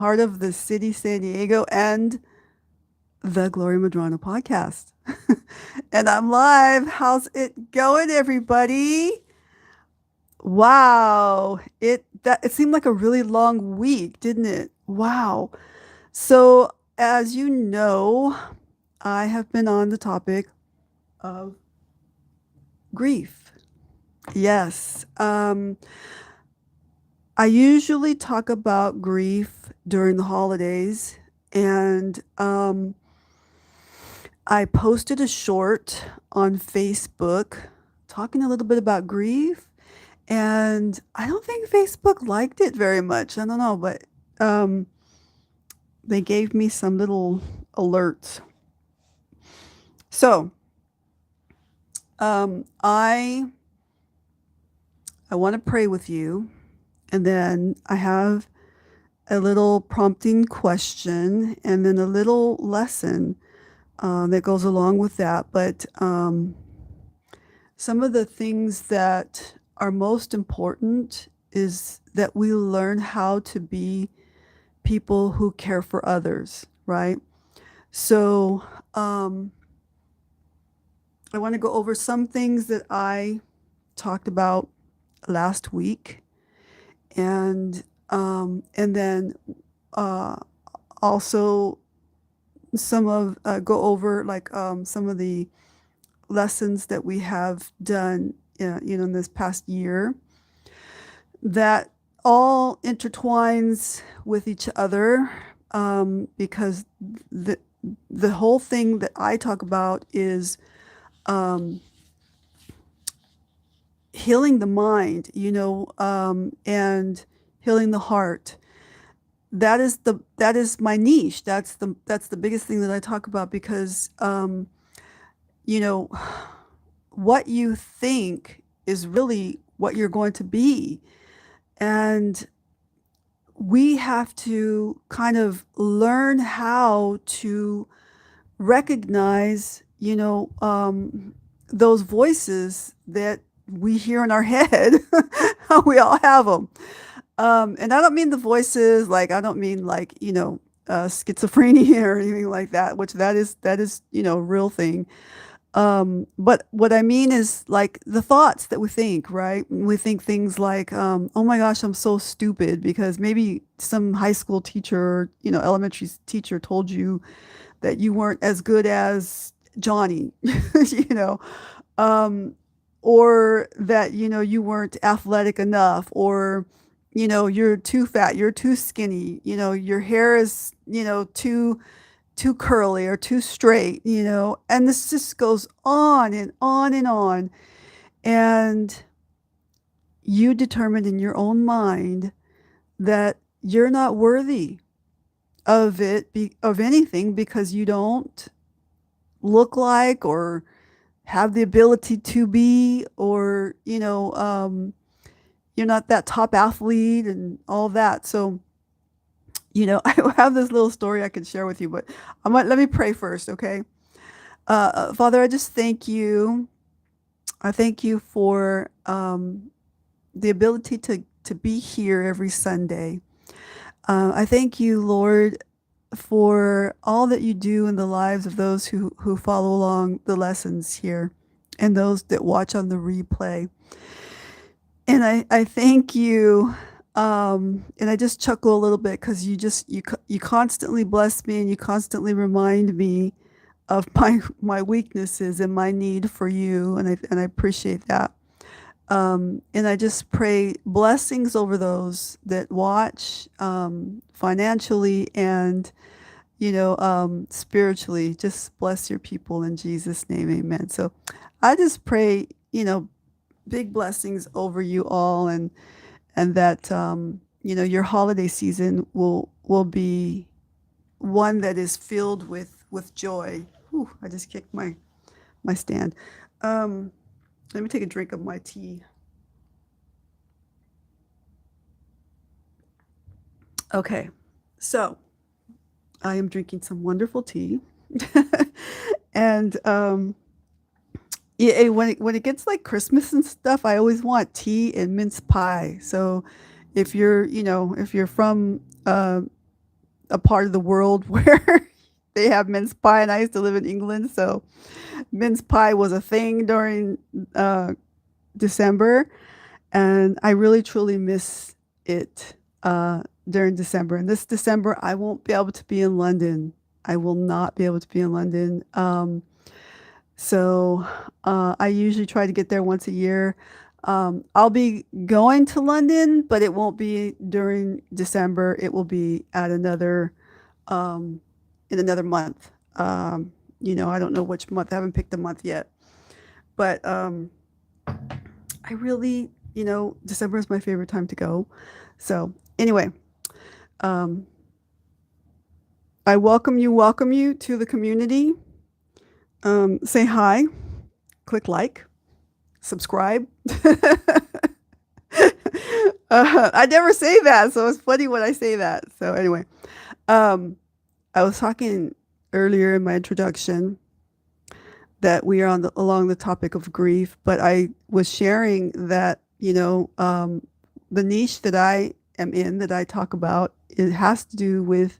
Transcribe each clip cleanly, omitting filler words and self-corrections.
part of the City San Diego and the Gloria Madrano podcast. And I'm live. How's it going, everybody? Wow. It seemed like a really long week, didn't it? Wow. So, as you know, I have been on the topic of grief. Yes. I usually talk about grief during the holidays, and I posted a short on Facebook talking a little bit about grief, and I don't think Facebook liked it very much. I don't know, but um, they gave me some little alerts. So I want to pray with you, and then I have a little prompting question, and then a little lesson that goes along with that. But some of the things that are most important is that we learn how to be people who care for others, right? So I want to go over some things that I talked about last week, and then uh, also go over like some of the lessons that we have done, in this past year that all intertwines with each other, because the the whole thing that I talk about is um, healing the mind, and healing the heart. That is my niche. That's the biggest thing that I talk about because you know what you think is really what you're going to be. And we have to kind of learn how to recognize, those voices that we hear in our head. We all have them. And I don't mean the voices, like, I don't mean like, schizophrenia or anything like that, which that is, real thing. But what I mean is like the thoughts that we think, right? We think things like, oh my gosh, I'm so stupid because maybe some high school teacher, elementary teacher told you that you weren't as good as Johnny, you know, um, or that, you weren't athletic enough, or, you're too fat, you're too skinny, your hair is, too curly or too straight, and this just goes on and on and on. And you determined in your own mind that you're not worthy of anything because you don't look like or have the ability to be, or, you're not that top athlete and all that. So, I have this little story I can share with you, but let me pray first, okay? Father, I just thank you. I thank you for the ability to be here every Sunday. I thank you, Lord, for all that you do in the lives of those who follow along the lessons here and those that watch on the replay. And I thank you. And I just chuckle a little bit because you constantly bless me and you constantly remind me of my weaknesses and my need for you, and I appreciate that. And I just pray blessings over those that watch, financially and, spiritually. Just bless your people in Jesus' name, amen. So I just pray, big blessings over you all, and that, your holiday season will be one that is filled with joy. Whew, I just kicked my stand. Um, Let me take a drink of my tea. Okay, so I am drinking some wonderful tea, and yeah, when it gets like Christmas and stuff, I always want tea and mince pie. So if you're from a part of the world where they have mince pie, and I used to live in England, so mince pie was a thing during uh, December, and I really truly miss it during December. And this December, I won't be able to be in London. I will not be able to be in London. So I usually try to get there once a year. I'll be going to London, but it won't be during December. It will be at another um, in another month. I don't know which month. I haven't picked a month yet. But I really, December is my favorite time to go. So anyway, um, I welcome you to the community. Say hi, click like, subscribe. I never say that, so it's funny when I say that. So anyway, um, I was talking earlier in my introduction that we are along the topic of grief, but I was sharing that the niche that I am in, that I talk about, it has to do with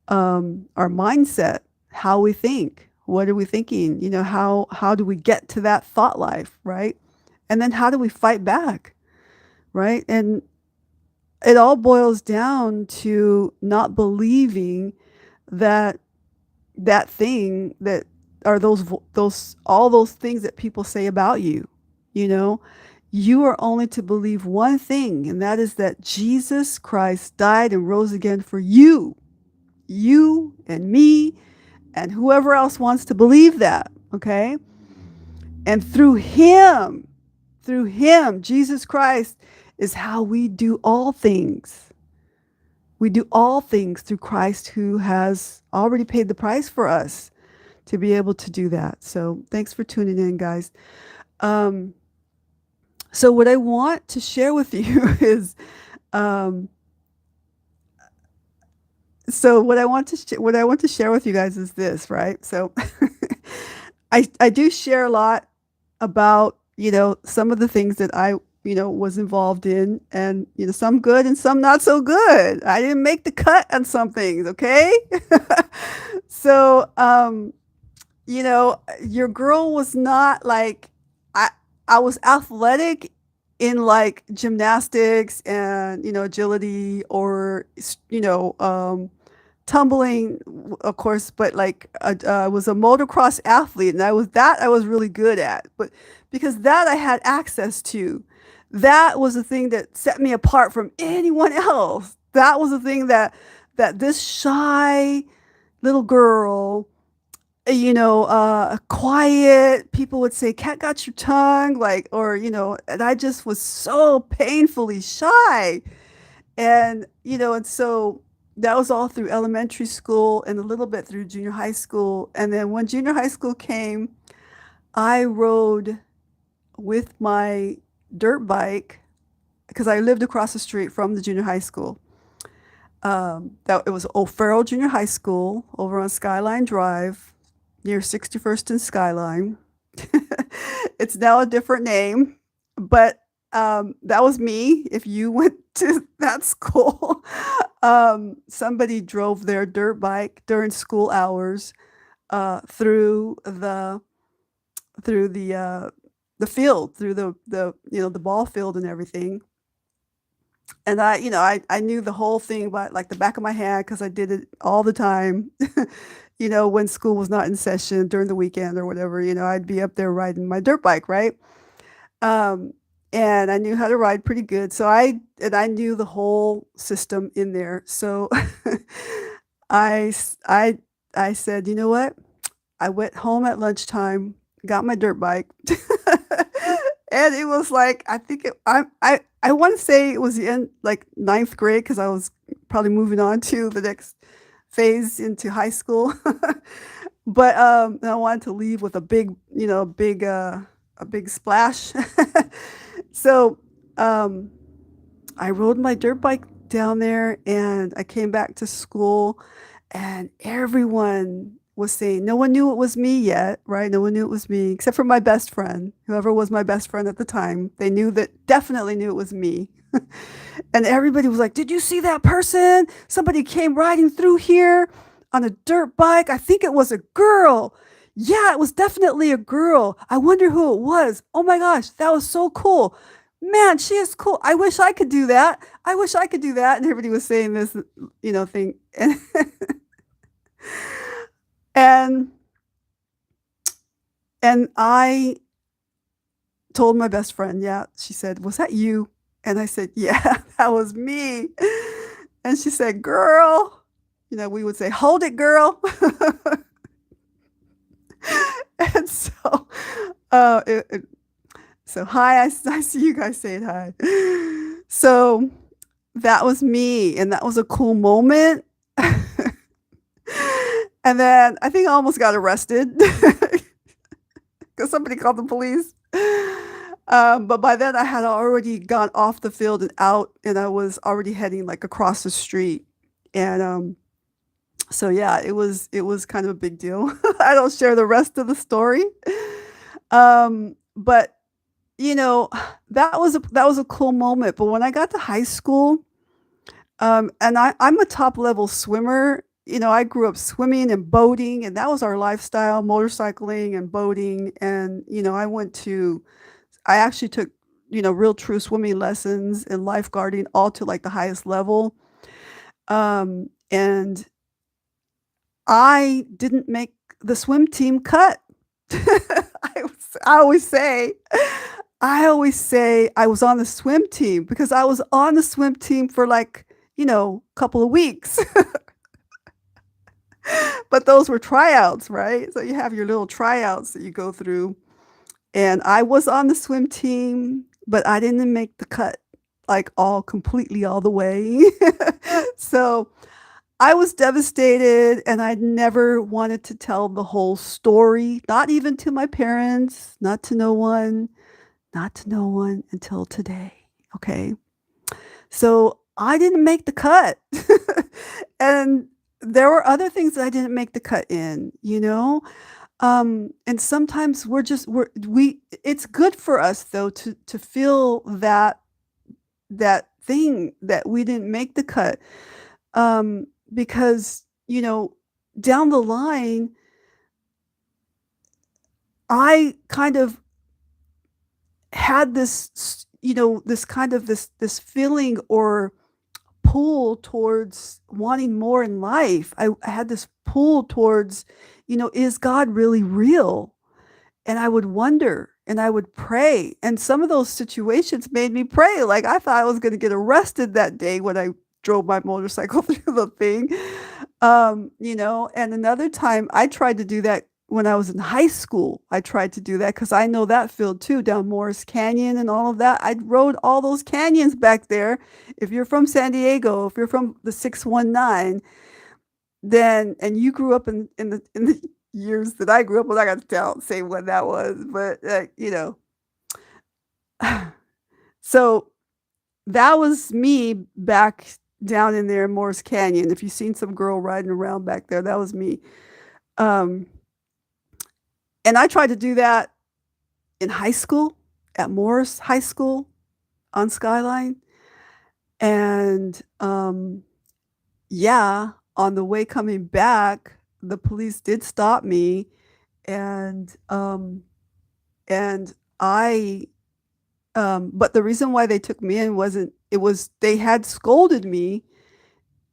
our mindset, how we think. What are we thinking? How do we get to that thought life, right? And then how do we fight back, right? And it all boils down to not believing that that thing that are those all those things that people say about you. You know, you are only to believe one thing, and that is that Jesus Christ died and rose again for you and me, and whoever else wants to believe that. Okay, and through Him, Jesus Christ is how we do all things. We do all things through Christ, who has already paid the price for us to be able to do that. So thanks for tuning in, guys. Um, so what I want to share with you is, um, what I want to share with you guys is this, right? So I do share a lot about some of the things that I was involved in, and some good and some not so good. I didn't make the cut on some things, okay? So your girl was not like, I I was athletic in like gymnastics and agility, or tumbling, of course, but like I was a motocross athlete, and I was really good at. But because that I had access to, that was the thing that set me apart from anyone else. That was the thing that this shy little girl, quiet. People would say, "Cat got your tongue," like, or and I just was so painfully shy, and so that was all through elementary school and a little bit through junior high school. And then when junior high school came, I rode with my dirt bike because I lived across the street from the junior high school. That it was O'Farrell Junior High School over on Skyline Drive near 61st and Skyline. It's now a different name, but that was me. If you went to that school, somebody drove their dirt bike during school hours through the field, through the ball field and everything. And I knew the whole thing by like the back of my hand because I did it all the time. When school was not in session during the weekend or whatever, I'd be up there riding my dirt bike, right? Um, and I knew how to ride pretty good. I knew the whole system in there. So I, s- I said, you know what? I went home at lunchtime, got my dirt bike, and it was like, I think I want to say it was the end, like ninth grade, because I was probably moving on to the next phase into high school. But I wanted to leave with a big splash. So um, I rode my dirt bike down there, and I came back to school, and everyone was saying, no one knew it was me yet, right? No one knew it was me, except for my best friend, whoever was my best friend at the time. They knew that, definitely knew it was me. And everybody was like, did you see that person? Somebody came riding through here on a dirt bike. I think it was a girl. Yeah, it was definitely a girl. I wonder who it was. Oh my gosh, that was so cool. Man, she is cool. I wish I could do that. I wish I could do that. And everybody was saying this, thing. And and I told my best friend, yeah, she said, was that you? And I said, yeah, that was me. And she said, girl, we would say, hold it, girl. And so, uh, it, it- so hi, I see you guys saying hi. So that was me, and that was a cool moment. And then I think I almost got arrested because somebody called the police. But by then I had already gone off the field and out, and I was already heading like across the street. And so yeah, it was kind of a big deal. I don't share the rest of the story. But you know, that was a cool moment. But when I got to high school, and I'm a top level swimmer. I grew up swimming and boating, and that was our lifestyle, motorcycling and boating. And, I actually took, real true swimming lessons and lifeguarding all to like the highest level. And I didn't make the swim team cut. I always say, I was on the swim team because I was on the swim team for like, a couple of weeks. But those were tryouts, right? So you have your little tryouts that you go through. And I was on the swim team, but I didn't make the cut like all completely all the way. So I was devastated, and I never wanted to tell the whole story, not even to my parents, not to no one until today. Okay. So I didn't make the cut. And there were other things that I didn't make the cut in. And sometimes we it's good for us though to feel that thing that we didn't make the cut. Because, down the line, I kind of had this kind of this feeling or pull towards wanting more in life. I had this pull towards, is God really real? And I would wonder and I would pray. And some of those situations made me pray. Like I thought I was going to get arrested that day when I drove my motorcycle through the thing. And another time I tried to do that when I was in high school. I tried to do that because I know that field too, down Morris Canyon and all of that. I rode all those canyons back there. If you're from San Diego, if you're from the 619, then and you grew up in the years that I grew up, well, I got to say when that was, but so that was me back down in there in Morris Canyon. If you've seen some girl riding around back there, that was me. Um, and I tried to do that in high school at Morris High School on Skyline. And yeah, on the way coming back, the police did stop me, and and I but the reason why they took me in wasn't it was they had scolded me,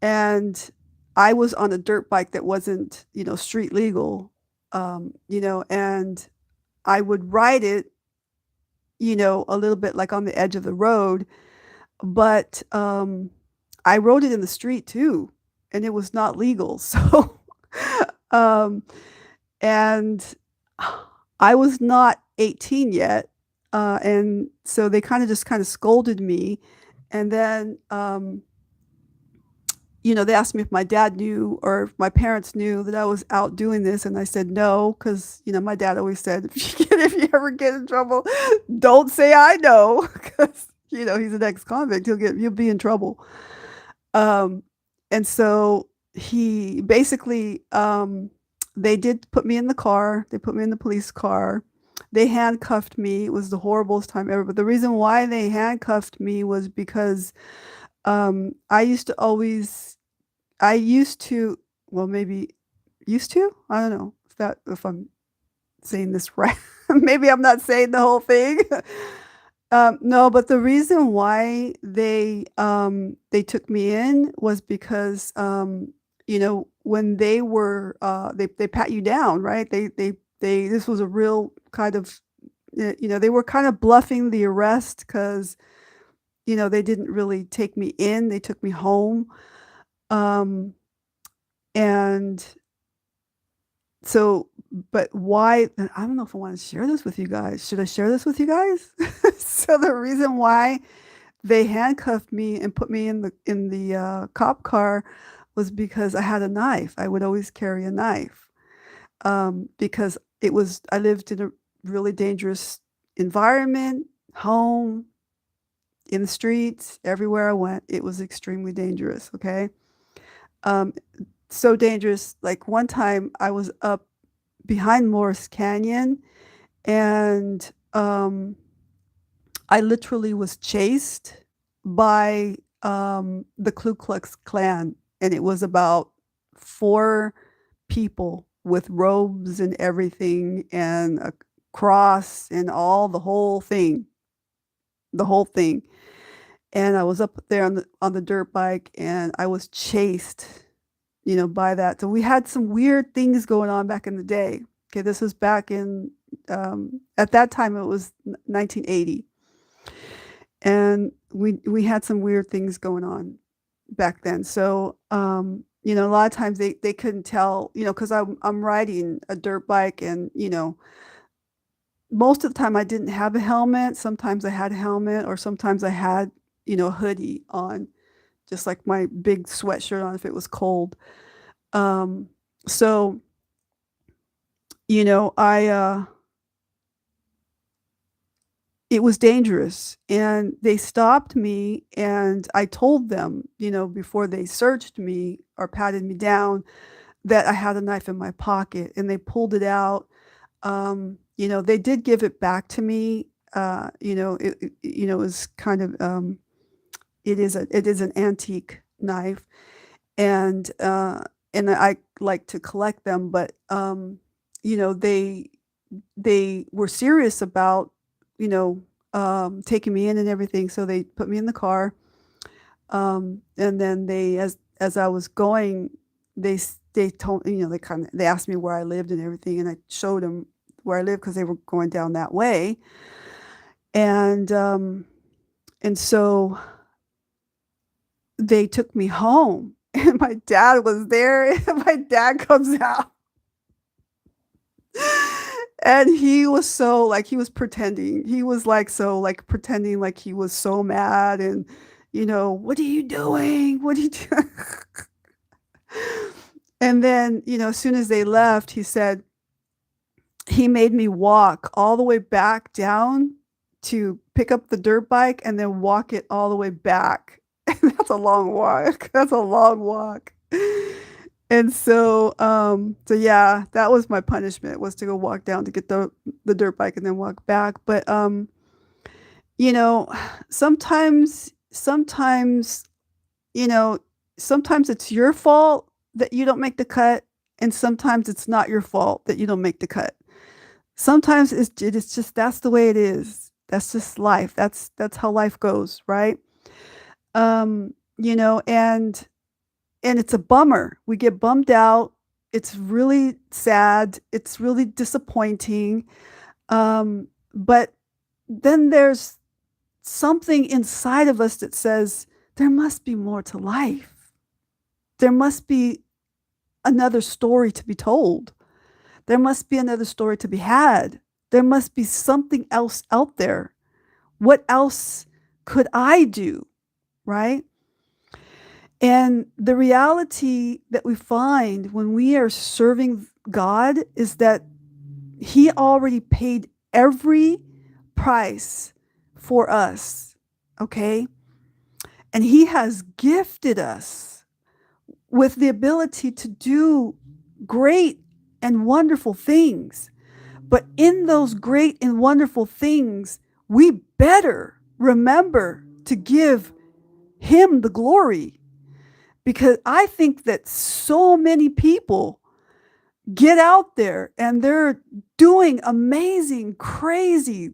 and I was on a dirt bike that wasn't, street legal. And I would ride it, a little bit like on the edge of the road, but I rode it in the street too, and it was not legal. So um and I was not 18 yet. And so they kind of scolded me. And then, they asked me if my dad knew or if my parents knew that I was out doing this. And I said no, because, my dad always said, if you ever get in trouble, don't say I know, because, he's an ex-convict. He'll be in trouble. Um, and so he basically, they did put me in the car. They put me in the police car. They handcuffed me. It was the horriblest time ever. But the reason why they handcuffed me was because I used to always, I used to, well, maybe used to? I don't know if I'm saying this right. Maybe I'm not saying the whole thing. No, but the reason why they took me in was because, when they were, they pat you down, right? They this was a real kind of, they were kind of bluffing the arrest because, they didn't really take me in, they took me home. Um, and so, but why, I don't know if I wanna share this with you guys. Should I share this with you guys? So the reason why they handcuffed me and put me in the cop car was because I had a knife. I would always carry a knife, because I lived in a really dangerous environment, home, in the streets, everywhere I went, it was extremely dangerous, okay? Um, so dangerous, like, one time I was up behind Morris Canyon, and, I literally was chased by, the Ku Klux Klan, and it was about 4 people with robes and everything, and a cross and all the whole thing. And I was up there on the dirt bike, and I was chased, by that. So we had some weird things going on back in the day. Okay, this was back in, at that time, it was 1980. And we had some weird things going on back then. So, a lot of times they couldn't tell, because I'm riding a dirt bike, and, most of the time I didn't have a helmet. Sometimes I had a helmet, or sometimes I had, a hoodie on, just like my big sweatshirt on if it was cold. Um, so, I it was dangerous, and they stopped me, and I told them, before they searched me or patted me down, that I had a knife in my pocket, and they pulled it out. They did give it back to me. It was kind of, it is an antique knife, and, I like to collect them, but, they were serious about, taking me in and everything, so they put me in the car, and then as I was going, they told, they asked me where I lived and everything, and I showed them where I lived because they were going down that way, and, so they took me home, and my dad was there, and my dad comes out. And he was so, like, he was pretending. He was, like, so, like, pretending like he was so mad, and, "What are you doing? What are you doing?" And then, as soon as they left, he made me walk all the way back down to pick up the dirt bike and then walk it all the way back. And that's a long walk. That's a long walk. And so yeah, that was my punishment, was to go walk down to get the dirt bike and then walk back. But, you know, sometimes, you know, sometimes it's your fault that you don't make the cut, and sometimes it's not your fault that you don't make the cut. Sometimes it is just, that's the way it is. That's just life. That's how life goes, right? And it's a bummer. We get bummed out. It's really sad. It's really disappointing. But then there's something inside of us that says there must be more to life. There must be another story to be told. There must be another story to be had. There must be something else out there. What else could I do? Right? And the reality that we find when we are serving God is that He already paid every price for us. Okay? And He has gifted us with the ability to do great and wonderful things. But in those great and wonderful things, we better remember to give him the glory, because I think that so many people get out there and they're doing amazing, crazy,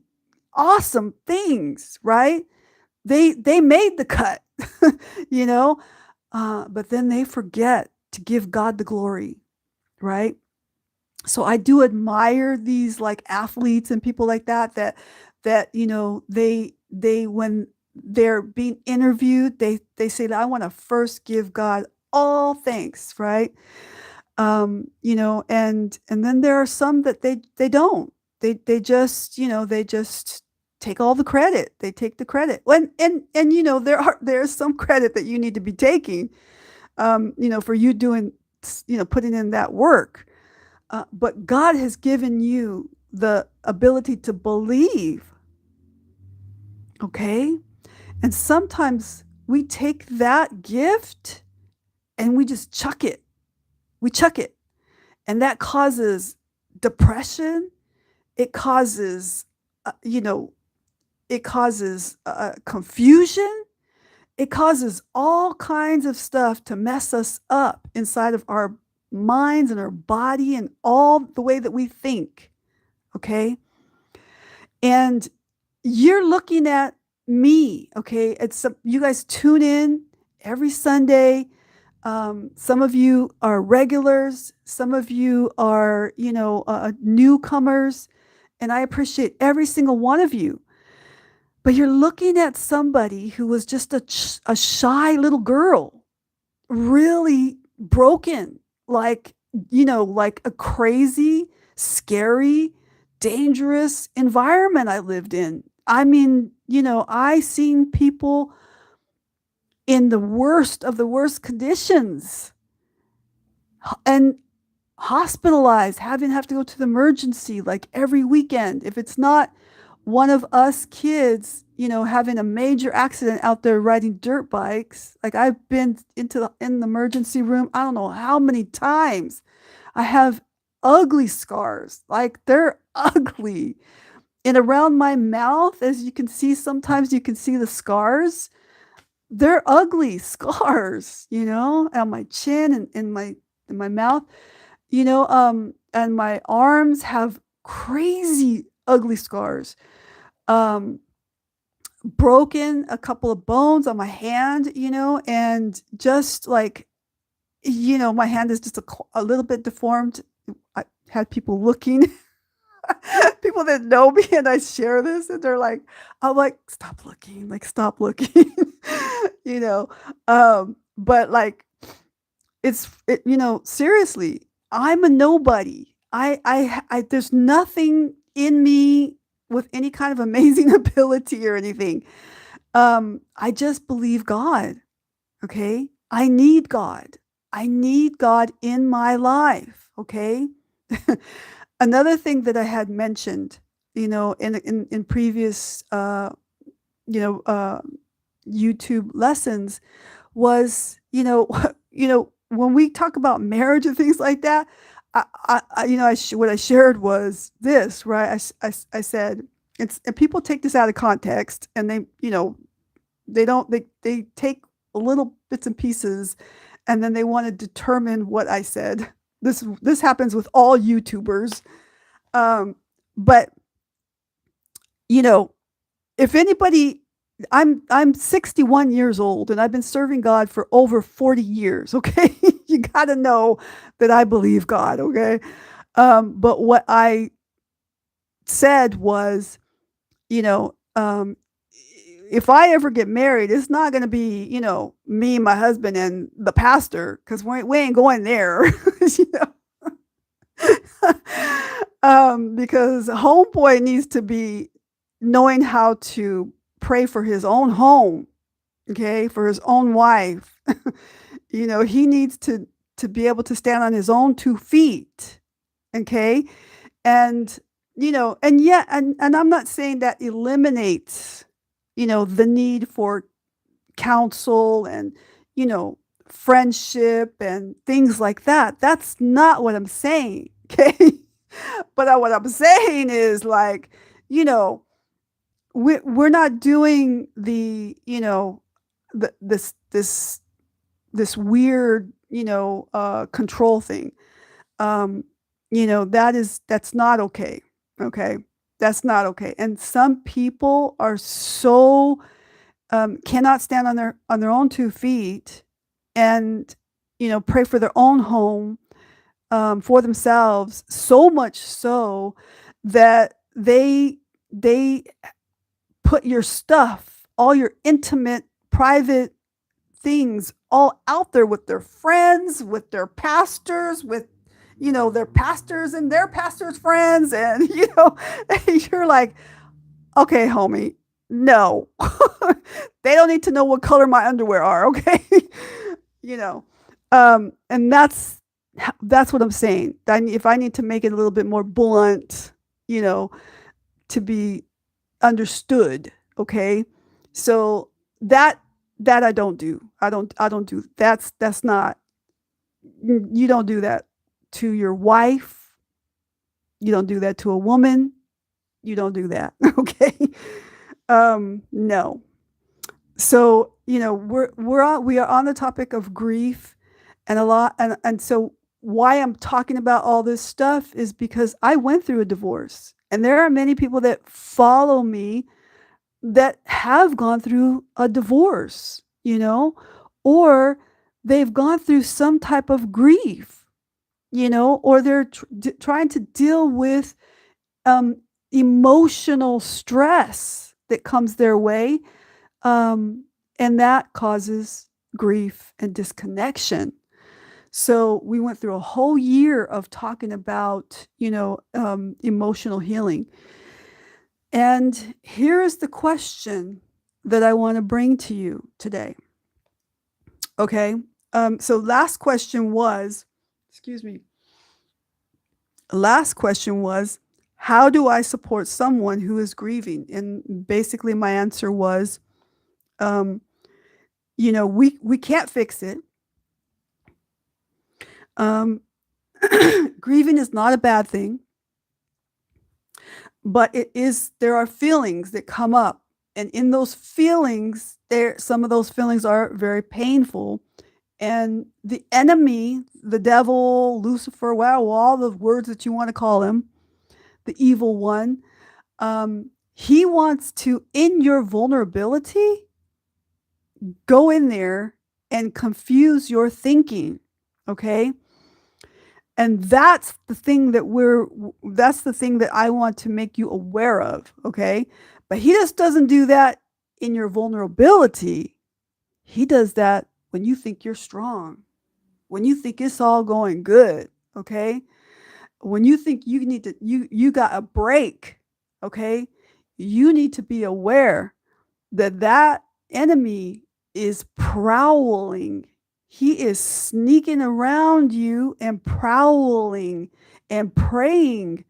awesome things, right? They made the cut, you know, but then they forget to give God the glory, right? So I do admire these like athletes and people like that they when they're being interviewed, they say that I want to first give God all thanks, right? And then there are some that they don't. They just, they just take all the credit. They take the credit. And there's some credit that you need to be taking, for you doing, putting in that work. But God has given you the ability to believe. Okay? And sometimes we take that gift and we just chuck it. We chuck it. And that causes depression. It causes, confusion. It causes all kinds of stuff to mess us up inside of our minds and our body and all the way that we think. Okay. And you're looking at me. Okay. You guys tune in every Sunday. Some of you are regulars. Some of you are, newcomers. And I appreciate every single one of you. But you're looking at somebody who was just a shy little girl, really broken, like a crazy, scary, dangerous environment I lived in. I mean, I seen people in the worst of the worst conditions and hospitalized, have to go to the emergency like every weekend. If it's not one of us kids, having a major accident out there riding dirt bikes, like I've been in the emergency room, I don't know how many times. I have ugly scars, like they're ugly. And around my mouth, as you can see, sometimes you can see the scars. They're ugly scars, on my chin and in my mouth, and my arms have crazy ugly scars. Broken a couple of bones on my hand, and just like, my hand is just a little bit deformed. I had people looking, people that know me, and I share this, and I'm like, stop looking, you know. But like, seriously, I'm a nobody. There's nothing in me with any kind of amazing ability or anything. I just believe God. Okay. I need God. I need God in my life. Okay. Another thing that I had mentioned, in previous, YouTube lessons was, when we talk about marriage and things like that, what I shared was this, right? I said, and people take this out of context, and they take little bits and pieces, and then they want to determine what I said. This happens with all YouTubers. But if anybody, I'm 61 years old, and I've been serving God for over 40 years. Okay. You got to know that I believe God. Okay. But what I said was, if I ever get married, it's not going to be, me, my husband, and the pastor, because we ain't going there. Because homeboy needs to be knowing how to pray for his own home, okay, for his own wife. He needs to be able to stand on his own 2 feet, okay, and and I'm not saying that eliminates, the need for counsel and friendship and things like that. That's not what I'm saying. Okay. But what I'm saying is like, you know, we're not doing the, this weird, control thing. Um, that's not okay. Okay. That's not okay. And some people are so cannot stand on their own 2 feet and pray for their own home, for themselves, so much so that they put your stuff, all your intimate, private things all out there with their friends, with their pastors, with their pastors and their pastors' friends, and you're like, okay, homie, no, they don't need to know what color my underwear are, okay, you know, and that's what I'm saying. If I need to make it a little bit more blunt, you know, to be understood, okay, so that I don't do. I don't do. That's not. You don't do that to your wife. You don't do that to a woman. You don't do that. Okay. No. So we are on the topic of grief, and a lot, and so why I'm talking about all this stuff is because I went through a divorce, and there are many people that follow me that have gone through a divorce, or they've gone through some type of grief, or they're trying to deal with um, emotional stress that comes their way. And that causes grief and disconnection. So we went through a whole year of talking about, emotional healing. And here is the question that I want to bring to you today. Okay. So last question was, how do I support someone who is grieving? And basically my answer was, we can't fix it. Grieving is not a bad thing, but there are feelings that come up. And in those feelings, some of those feelings are very painful. And the enemy, the devil, Lucifer, well, all the words that you want to call him, the evil one, he wants to, in your vulnerability, go in there and confuse your thinking. Okay. And that's the thing that I want to make you aware of. Okay. But he just doesn't do that in your vulnerability. He does that when you think you're strong, when you think it's all going good. Okay. When you think you got a break. Okay. You need to be aware that enemy is prowling. He is sneaking around you and prowling and preying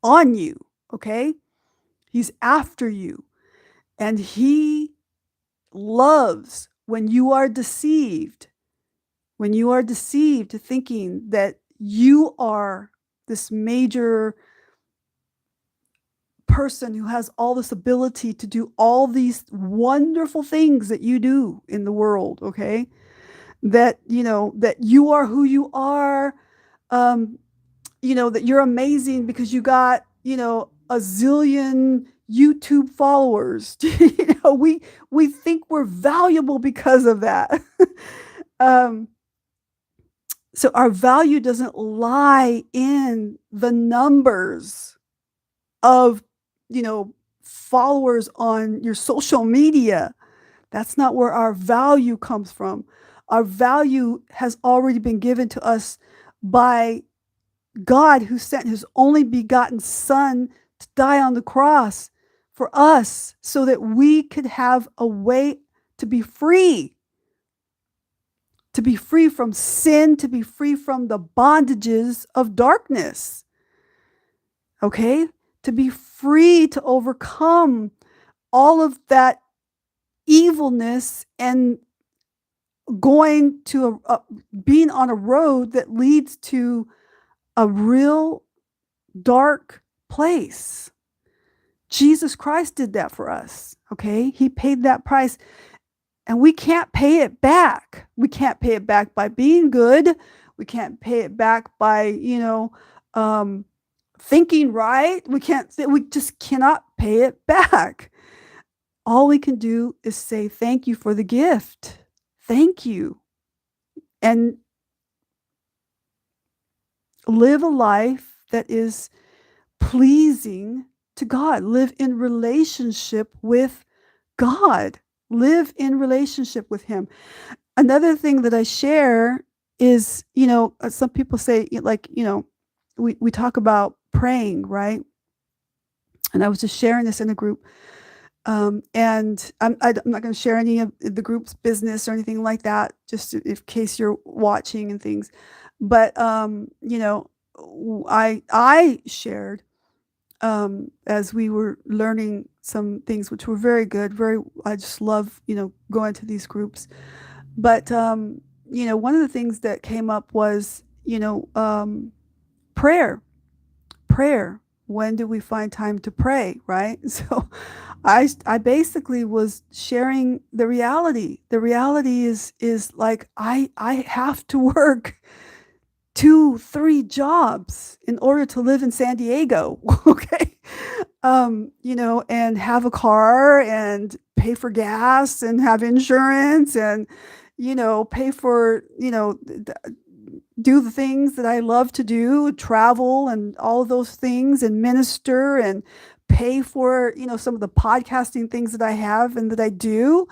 on you. Okay. He's after you. And he loves when you are deceived. When you are deceived thinking that you are this major person who has all this ability to do all these wonderful things that you do in the world, okay? That you are who you are, that you're amazing because you got, a zillion YouTube followers. We think we're valuable because of that. um, so our value doesn't lie in the numbers of, followers on your social media. That's not where our value comes from. Our value has already been given to us by God, who sent his only begotten Son to die on the cross for us so that we could have a way to be free from sin, to be free from the bondages of darkness. Okay? To be free to overcome all of that evilness and going to being on a road that leads to a real dark place. Jesus Christ did that for us, okay? He paid that price, and we can't pay it back. We can't pay it back by being good. We can't pay it back by, thinking right. We just cannot pay it back. All we can do is say thank you for the gift. Thank you. And live a life that is pleasing to God. Live in relationship with God. Live in relationship with Him. Another thing that I share is, some people say, like, we talk about praying, right? And I was just sharing this in a group. And I'm not going to share any of the group's business or anything like that, just in case you're watching and things. But, I shared, as we were learning some things which were very good, I just love, going to these groups. But, one of the things that came up was, prayer. When do we find time to pray, right? So I basically was sharing the reality. The reality is like I have to work 2-3 jobs in order to live in San Diego, okay? And have a car and pay for gas and have insurance and, pay for, do the things that I love to do, travel and all of those things and minister and pay for, some of the podcasting things that I have and that I do.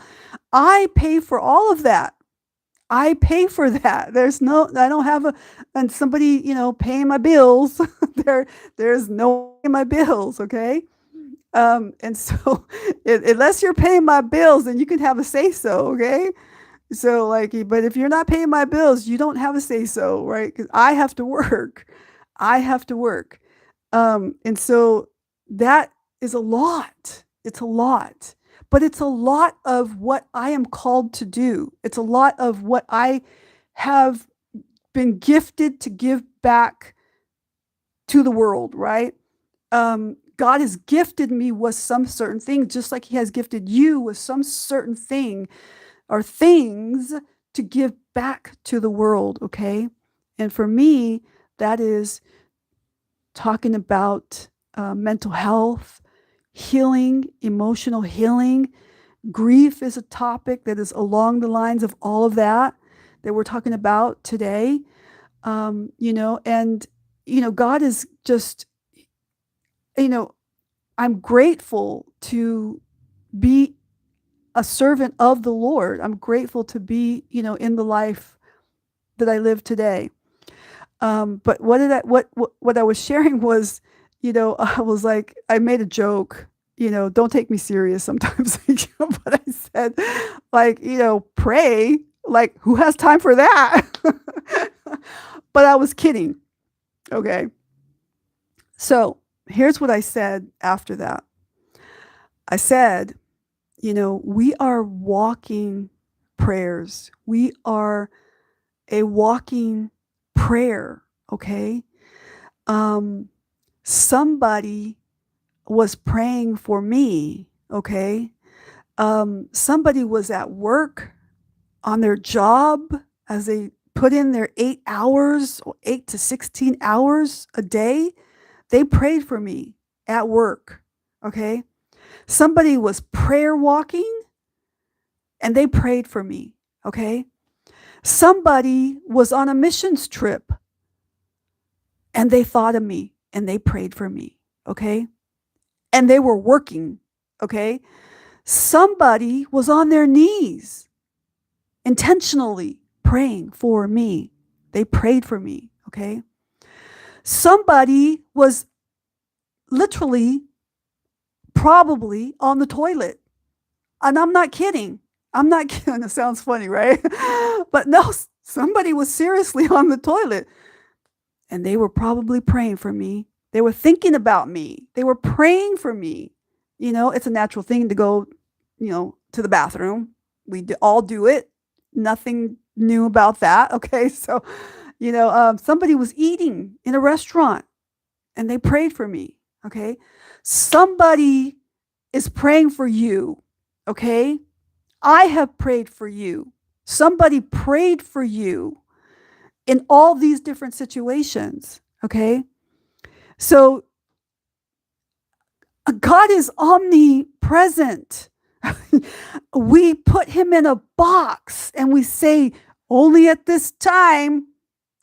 I pay for all of that. I pay for that. I don't have and somebody, paying my bills. There's no in my bills. Okay. And so unless you're paying my bills, then you can have a say so. Okay. So but if you're not paying my bills, you don't have a say so, right? Because I have to work. I have to work. And so that is a lot. It's a lot. But it's a lot of what I am called to do. It's a lot of what I have been gifted to give back to the world, right? God has gifted me with some certain thing, just like He has gifted you with some certain thing or things to give back to the world, okay? And for me, that is talking about mental health, healing, emotional healing. Grief is a topic that is along the lines of all of that we're talking about today. And, God is just, I'm grateful to be a servant of the Lord. I'm grateful to be, in the life that I live today. But what I was sharing was, I was like, I made a joke, don't take me serious sometimes. But I said, pray, who has time for that? But I was kidding. Okay. So here's what I said after that. I said, we are walking prayers. We are a walking prayer, okay? Somebody was praying for me, okay? Somebody was at work on their job as they put in their 8 hours, or 8 to 16 hours a day. They prayed for me at work, okay? Somebody was prayer walking and they prayed for me, okay? Somebody was on a missions trip and they thought of me and they prayed for me, okay? And they were working, okay? Somebody was on their knees intentionally praying for me. They prayed for me, okay? Somebody was literally probably on the toilet. And I'm not kidding. I'm not kidding. It sounds funny, right? But no, somebody was seriously on the toilet. And they were probably praying for me. They were thinking about me. They were praying for me. It's a natural thing to go, to the bathroom. We all do it. Nothing new about that. Okay. So, Somebody was eating in a restaurant and they prayed for me. Okay. Somebody is praying for you. Okay. I have prayed for you. Somebody prayed for you in all these different situations. Okay. So God is omnipresent. We put him in a box and we say, only at this time,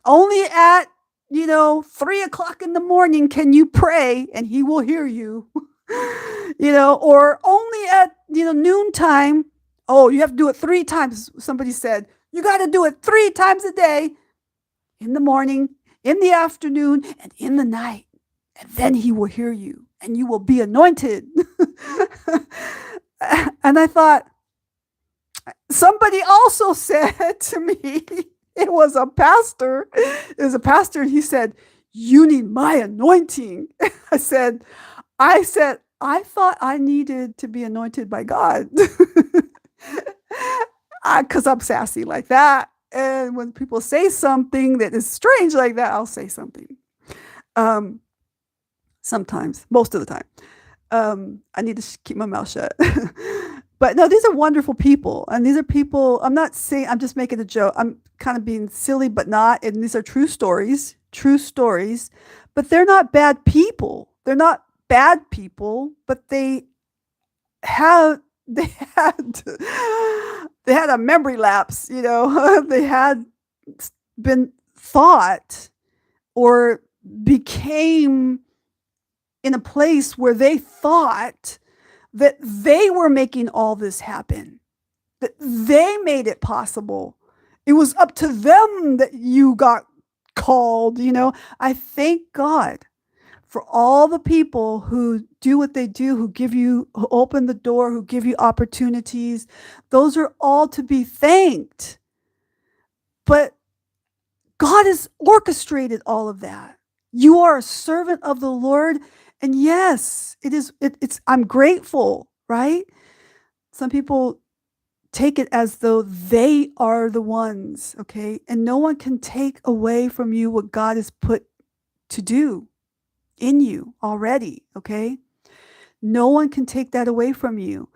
only at 3 o'clock in the morning can you pray and he will hear you. Or only at noontime. Oh, you have to do it 3 times. Somebody said you got to do it 3 times a day, in the morning, in the afternoon, and in the night, and then he will hear you and you will be anointed. And I thought, somebody also said to me, it was a pastor, and he said, you need my anointing. I said, I thought I needed to be anointed by God. Because I'm sassy like that. And when people say something that is strange like that, I'll say something. Sometimes, most of the time. I need to keep my mouth shut. But no, these are wonderful people. And these are people, I'm not saying, I'm just making a joke. I'm kind of being silly, but not. And these are true stories. But they're not bad people. They're not bad people, but they had a memory lapse, they had been thought or became in a place where they thought that they were making all this happen, that they made it possible. It was up to them that you got called. I thank God for all the people who do what they do, who open the door, who give you opportunities. Those are all to be thanked. But God has orchestrated all of that. You are a servant of the Lord. And yes, I'm grateful, right? Some people take it as though they are the ones, okay? And no one can take away from you what God has put to do in you already, okay? No one can take that away from you.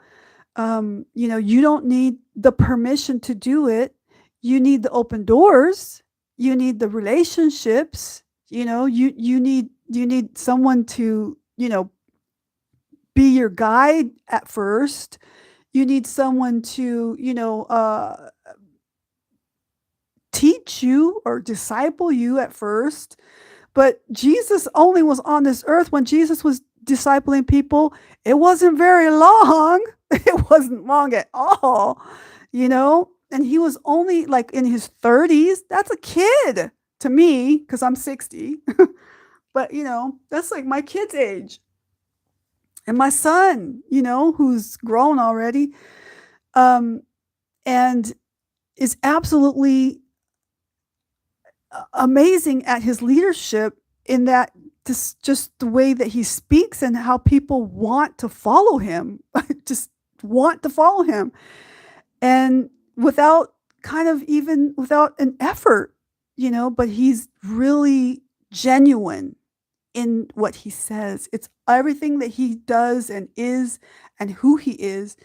You don't need the permission to do it. You need the open doors. You need the relationships. You need someone to, be your guide at first. You need someone to, teach you or disciple you at first. But Jesus only was on this earth when Jesus was discipling people. It wasn't very long. It wasn't long at all, and he was only like in his 30s. That's a kid to me because I'm 60. But, that's like my kid's age. And my son, who's grown already, and is absolutely amazing at his leadership, in that just the way that he speaks and how people want to follow him, just want to follow him, and without an effort, but he's really genuine in what he says. It's everything that he does and is and who he is.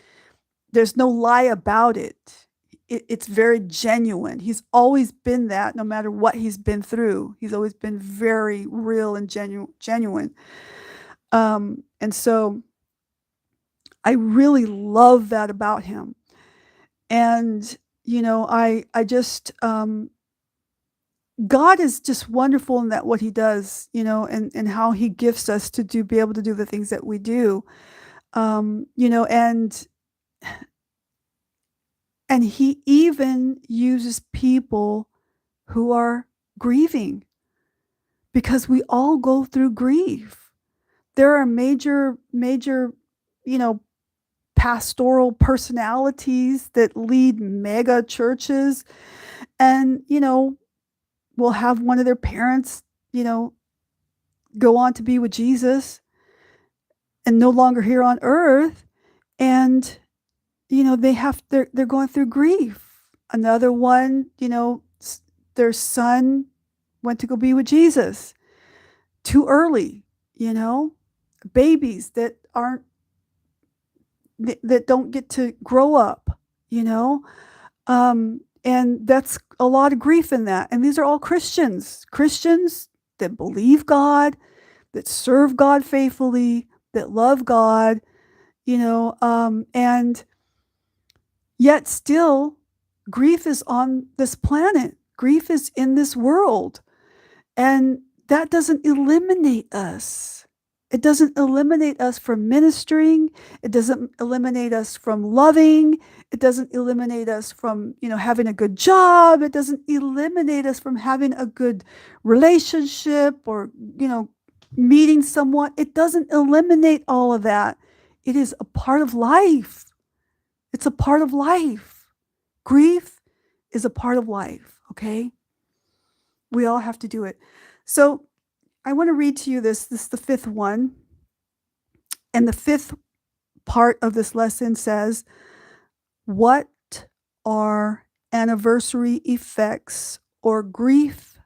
There's no lie about it. It's very genuine. He's always been that, no matter what he's been through. He's always been very real and genuine. And so I really love that about him. And, I just, God is just wonderful in that what he does, and how he gifts us to be able to do the things that we do. And he even uses people who are grieving, because we all go through grief. There are major, pastoral personalities that lead mega churches, and, will have one of their parents, go on to be with Jesus and no longer here on earth. And, they're going through grief. Another one, their son went to go be with Jesus too early, you know, babies that don't get to grow up, you know, and that's a lot of grief in that. And these are all Christians that believe God, that serve God faithfully, that love God, and yet still grief is on this planet. Grief is in this world. And that doesn't eliminate us. It doesn't eliminate us from ministering. It doesn't eliminate us from loving. It doesn't eliminate us from, having a good job. It doesn't eliminate us from having a good relationship or, meeting someone. It doesn't eliminate all of that. It is a part of life. It's a part of life. Grief is a part of life, okay? We all have to do it. So I want to read to you this. This is the fifth one. And the fifth part of this lesson says, what are anniversary effects or grief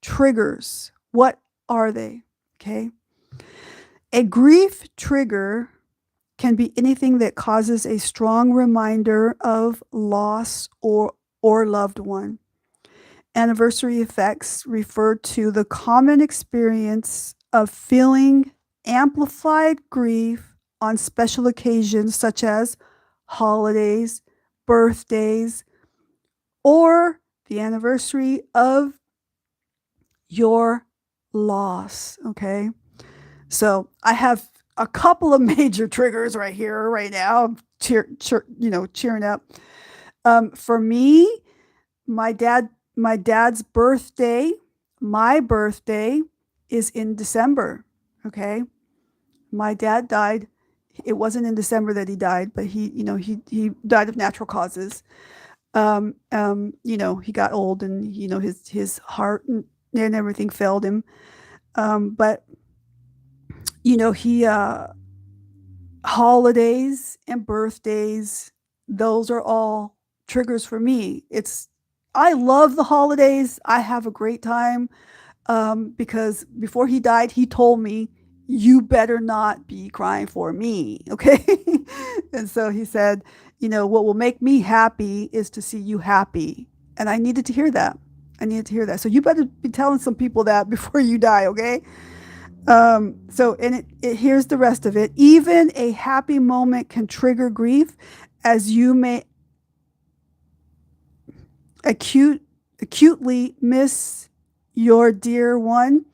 triggers? What are they? Okay. A grief trigger can be anything that causes a strong reminder of loss or loved one. Anniversary effects refer to the common experience of feeling amplified grief on special occasions such as holidays, birthdays, or the anniversary of your loss. Okay. So I have a couple of major triggers right here, right now, cheering up. For me, my dad's birthday, my birthday is in December. Okay. My dad died. It wasn't in December that he died, but he died of natural causes. He got old and, his heart and everything failed him. But he, holidays and birthdays, those are all triggers for me. I love the holidays. I have a great time, because before he died, he told me, you better not be crying for me. Okay. And so he said, what will make me happy is to see you happy. And I needed to hear that. So you better be telling some people that before you die. Okay. Here's the rest of it. Even a happy moment can trigger grief, as you may acutely miss your dear one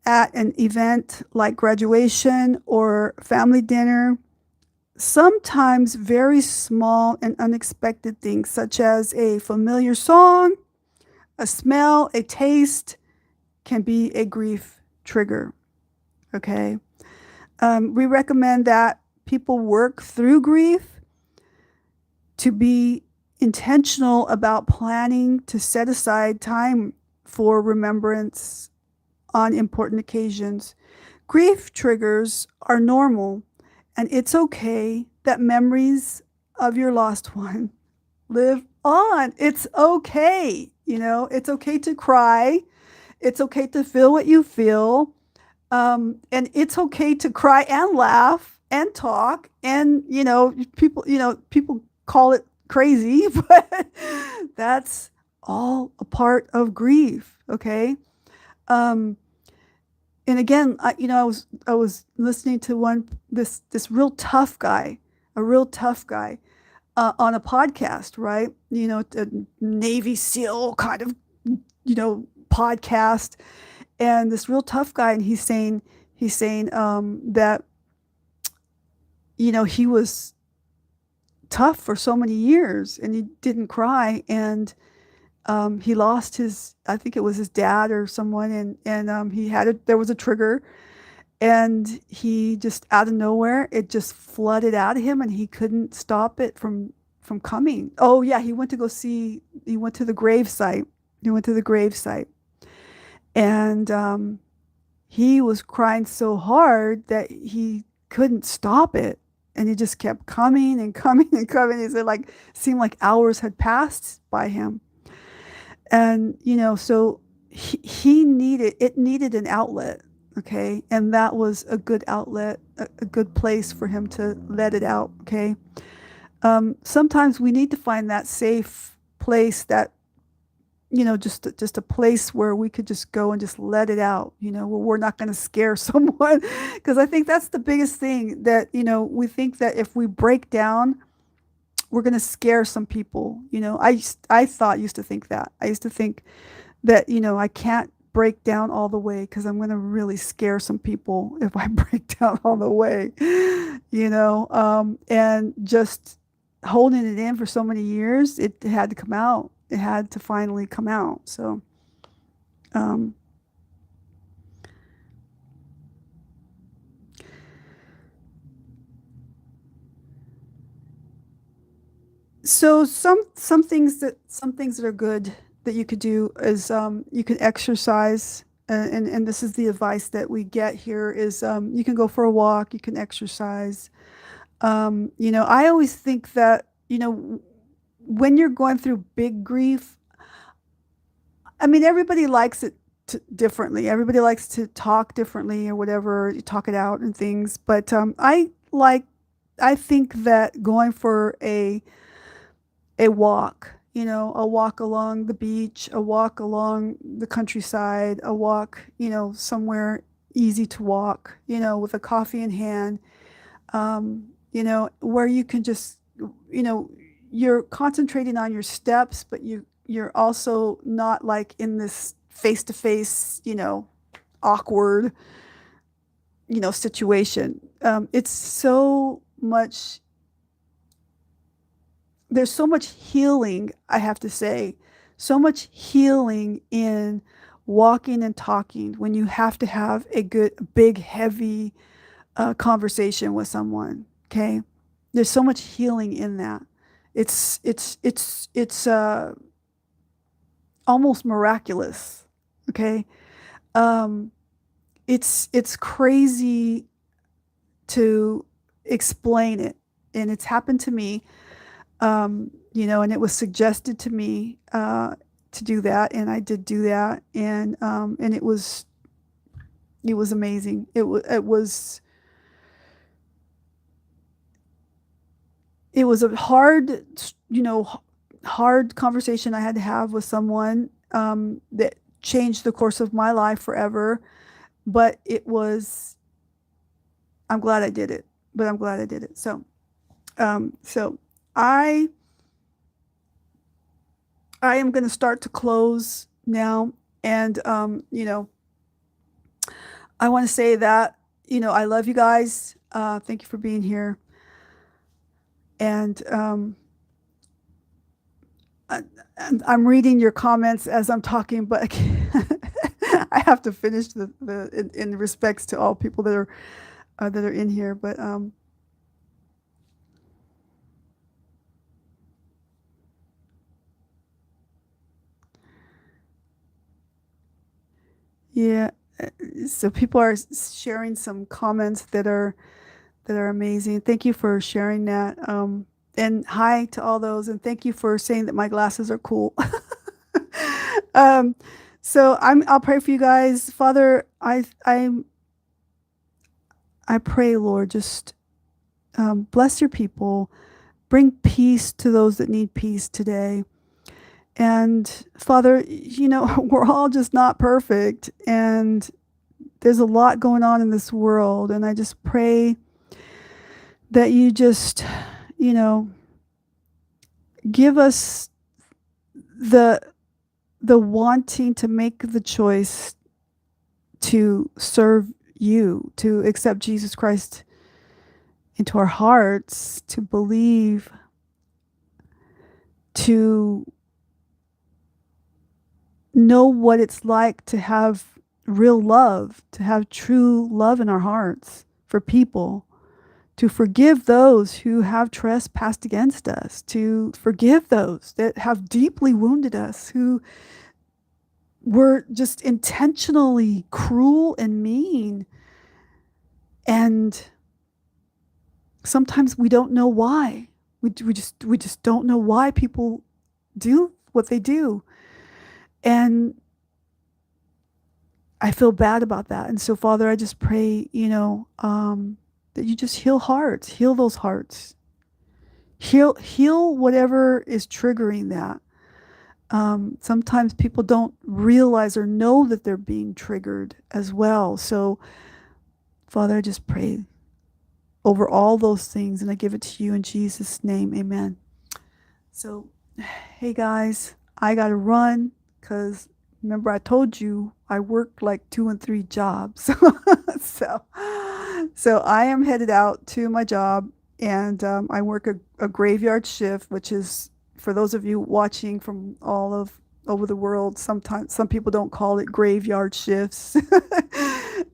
at an event like graduation or family dinner. Sometimes very small and unexpected things, such as a familiar song, a smell, a taste, can be a grief trigger. Okay. We recommend that people work through grief, to be intentional about planning to set aside time for remembrance on important occasions. Grief triggers are normal, and it's okay that memories of your lost one live on. It's okay. It's okay to cry. It's okay to feel what you feel. And it's okay to cry and laugh and talk. And, people call it crazy, but that's all a part of grief. Okay. And again, I was listening to this real tough guy, on a podcast, right? A Navy SEAL kind of, podcast, and this real tough guy, and he's saying that he was tough for so many years, and he didn't cry, and he lost I think it was his dad or someone, and there was a trigger, and he just, out of nowhere, it just flooded out of him, and he couldn't stop it from coming. Oh yeah, he went to the gravesite. And he was crying so hard that he couldn't stop it. And he just kept coming and coming and coming. He said, seemed like hours had passed by him. And, so he needed an outlet, okay? And that was a good outlet, a good place for him to let it out, okay? Sometimes we need to find that safe place, that just a place where we could just go and just let it out, where we're not going to scare someone. Because I think that's the biggest thing, that we think that if we break down, we're going to scare some people. I used to think that. I used to think that I can't break down all the way because I'm going to really scare some people if I break down all the way. And just holding it in for so many years, it had to come out. It had to finally come out. So, um, so some things that are good that you could do is, you can exercise, and this is the advice that we get here is, you can go for a walk, you can exercise. I always think that, when you're going through big grief, I mean, everybody likes it differently. Everybody likes to talk differently or whatever, you talk it out and things. But I think that going for a walk, a walk along the beach, a walk along the countryside, a walk, somewhere easy to walk, with a coffee in hand, where you can just, you know, you're concentrating on your steps, but you're also not like in this face to face, awkward, situation. It's so much, there's so much healing, I have to say, so much healing in walking and talking when you have to have a good, big, heavy conversation with someone. Okay. There's so much healing in that. It's almost miraculous. Okay. Um, it's crazy to explain it. And it's happened to me, and it was suggested to me to do that, and I did do that, and it was amazing. It was a hard, hard conversation I had to have with someone, that changed the course of my life forever. But I'm glad I did it. But I'm glad I did it. So I I am going to start to close now, and I want to say that I love you guys. Thank you for being here, and I, I'm reading your comments as I'm talking, but I have to finish in respects to all people that are in here. But yeah, so people are sharing some comments that are amazing. Thank you for sharing that. And hi to all those, and thank you for saying that my glasses are cool. um, so I'll pray for you guys. Father, I pray, Lord, just bless your people, bring peace to those that need peace today. And Father, we're all just not perfect, and there's a lot going on in this world, and I just pray that you just, you know, give us the wanting to make the choice to serve you, to accept Jesus Christ into our hearts, to believe, to know what it's like to have real love, to have true love in our hearts for people, to forgive those who have trespassed against us, to forgive those that have deeply wounded us, who were just intentionally cruel and mean. And sometimes we don't know why. We just don't know why people do what they do. And I feel bad about that. And so, Father, I just pray, that you just heal hearts, heal those hearts, heal whatever is triggering that. Sometimes people don't realize or know that they're being triggered as well. So, Father, I just pray over all those things, and I give it to you in Jesus' name. Amen. So, hey guys, I got to run because remember I told you I work like 2 and 3 jobs. so, so I am headed out to my job, and I work a graveyard shift, which is for those of you watching from all of over the world. Sometimes some people don't call it graveyard shifts.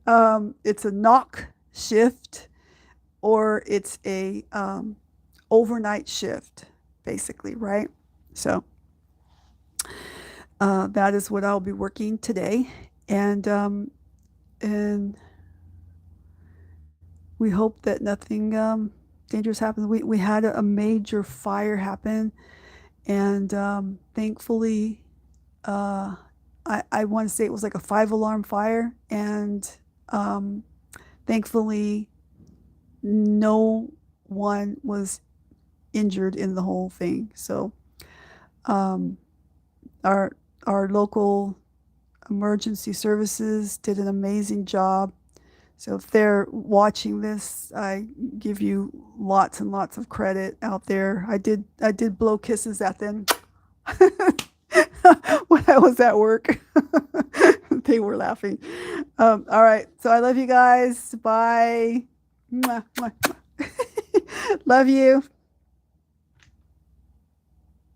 It's a knock shift, or it's a overnight shift, basically, right? So that is what I'll be working today, and we hope that nothing dangerous happens. We had a major fire happen, and thankfully, I want to say it was like a 5 alarm fire, and thankfully, no one was injured in the whole thing. So um, our our local emergency services did an amazing job. So if they're watching this, I give you lots and lots of credit out there. I did blow kisses at them when I was at work. They were laughing. All right. So I love you guys. Bye. Mwah, mwah, mwah. Love you.